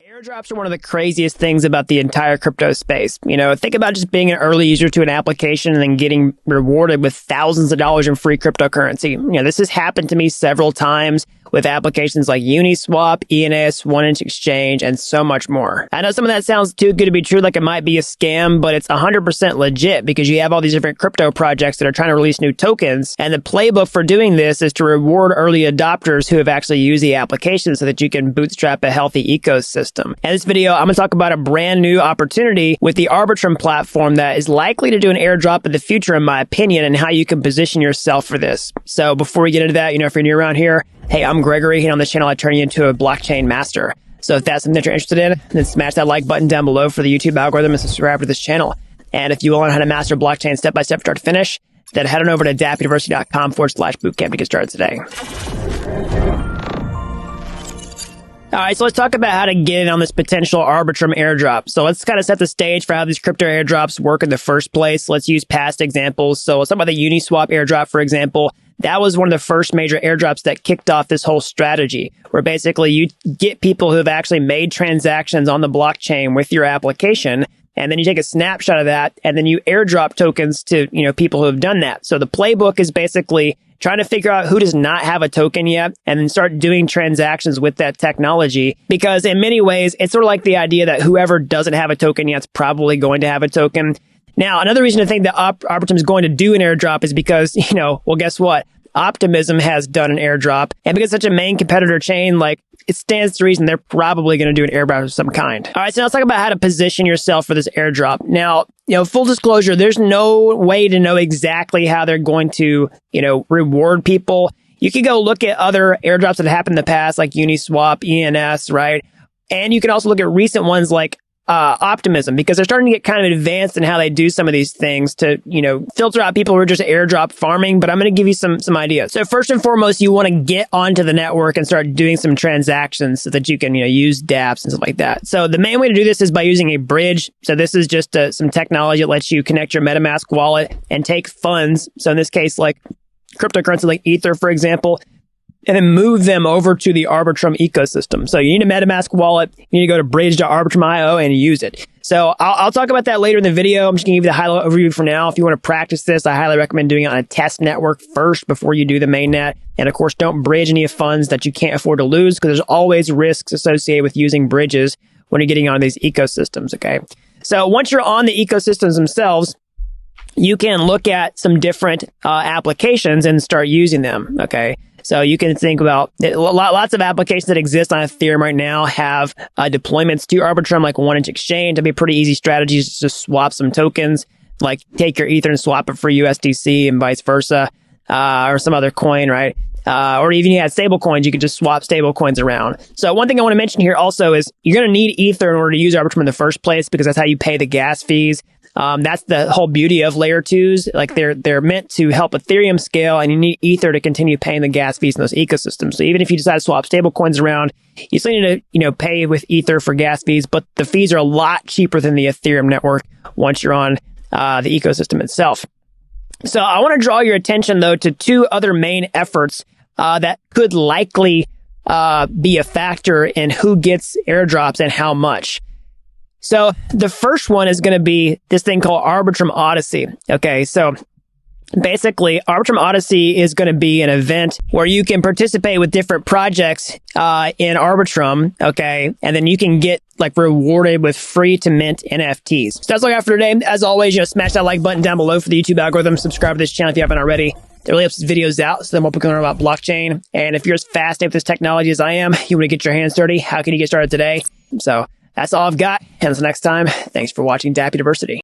AirDrops are one of the craziest things about the entire crypto space. Think about just being an early user to an application and then getting rewarded with thousands of dollars in free cryptocurrency. This has happened to me several times with applications like Uniswap, ENS, 1inch Exchange, and so much more. I know some of that sounds too good to be true, like it might be a scam, but it's 100% legit because you have all these different crypto projects that are trying to release new tokens. And the playbook for doing this is to reward early adopters who have actually used the application so that you can bootstrap a healthy ecosystem. In this video, I'm going to talk about a brand new opportunity with the Arbitrum platform that is likely to do an airdrop in the future, in my opinion, and how you can position yourself for this. So before we get into that, if you're new around here, hey, I'm Gregory, and on this channel, I turn you into a blockchain master. So if that's something that you're interested in, then smash that like button down below for the YouTube algorithm and subscribe to this channel. And if you want to learn how to master blockchain step-by-step start to finish, then head on over to dappuniversity.com/bootcamp to get started today. All right, so let's talk about how to get in on this potential Arbitrum airdrop. So let's kind of set the stage for how these crypto airdrops work in the first place. Let's use past examples. So let's talk about the Uniswap airdrop, for example. That was one of the first major airdrops that kicked off this whole strategy, where basically you get people who have actually made transactions on the blockchain with your application, and then you take a snapshot of that, and then you airdrop tokens to, people who have done that. So the playbook is basically trying to figure out who does not have a token yet and then start doing transactions with that technology. Because in many ways, it's sort of like the idea that whoever doesn't have a token yet is probably going to have a token. Now, another reason to think that Arbitrum is going to do an airdrop is because, well, guess what? Optimism has done an airdrop. And because it's such a main competitor chain, it stands to reason they're probably going to do an airdrop of some kind. All right, so now let's talk about how to position yourself for this airdrop. Now, full disclosure, there's no way to know exactly how they're going to, reward people. You can go look at other airdrops that happened in the past, like Uniswap, ENS, right? And you can also look at recent ones like Optimism, because they're starting to get kind of advanced in how they do some of these things to, filter out people who are just airdrop farming. But I'm going to give you some ideas. So first and foremost, you want to get onto the network and start doing some transactions so that you can, use dApps and stuff like that. So the main way to do this is by using a bridge. So this is just some technology that lets you connect your MetaMask wallet and take funds. So in this case, like cryptocurrency like Ether, for example, and then move them over to the Arbitrum ecosystem. So you need a MetaMask wallet. You need to go to bridge.arbitrum.io and use it. So I'll talk about that later in the video. I'm just going to give you the high-level overview for now. If you want to practice this, I highly recommend doing it on a test network first before you do the mainnet. And of course, don't bridge any funds that you can't afford to lose, because there's always risks associated with using bridges when you're getting on these ecosystems, okay? So once you're on the ecosystems themselves, you can look at some different applications and start using them, okay? So you can think about lots of applications that exist on Ethereum right now have deployments to Arbitrum, like 1inch Exchange. That'd be pretty easy strategies to just swap some tokens, like take your Ether and swap it for USDC and vice versa, or some other coin, right? Or even you had stable coins, you could just swap stable coins around. So one thing I want to mention here also is you're going to need Ether in order to use Arbitrum in the first place, because that's how you pay the gas fees. That's the whole beauty of layer twos. Like they're meant to help Ethereum scale, and you need Ether to continue paying the gas fees in those ecosystems. So even if you decide to swap stable coins around, you still need to, pay with Ether for gas fees, but the fees are a lot cheaper than the Ethereum network once you're on the ecosystem itself. So I want to draw your attention though to two other main efforts that could likely be a factor in who gets airdrops and how much. So the first one is going to be this thing called Arbitrum Odyssey. Okay, so basically Arbitrum Odyssey is going to be an event where you can participate with different projects in Arbitrum, okay, and then you can get rewarded with free to mint NFTs. So that's all I got for today. As always, smash that like button down below for the YouTube algorithm. Subscribe to this channel if you haven't already. It really helps these videos out, so then we'll be learn about blockchain. And if you're as fascinated with this technology as I am, you want to get your hands dirty, how can you get started today? So that's all I've got. And until next time, thanks for watching Dapp University.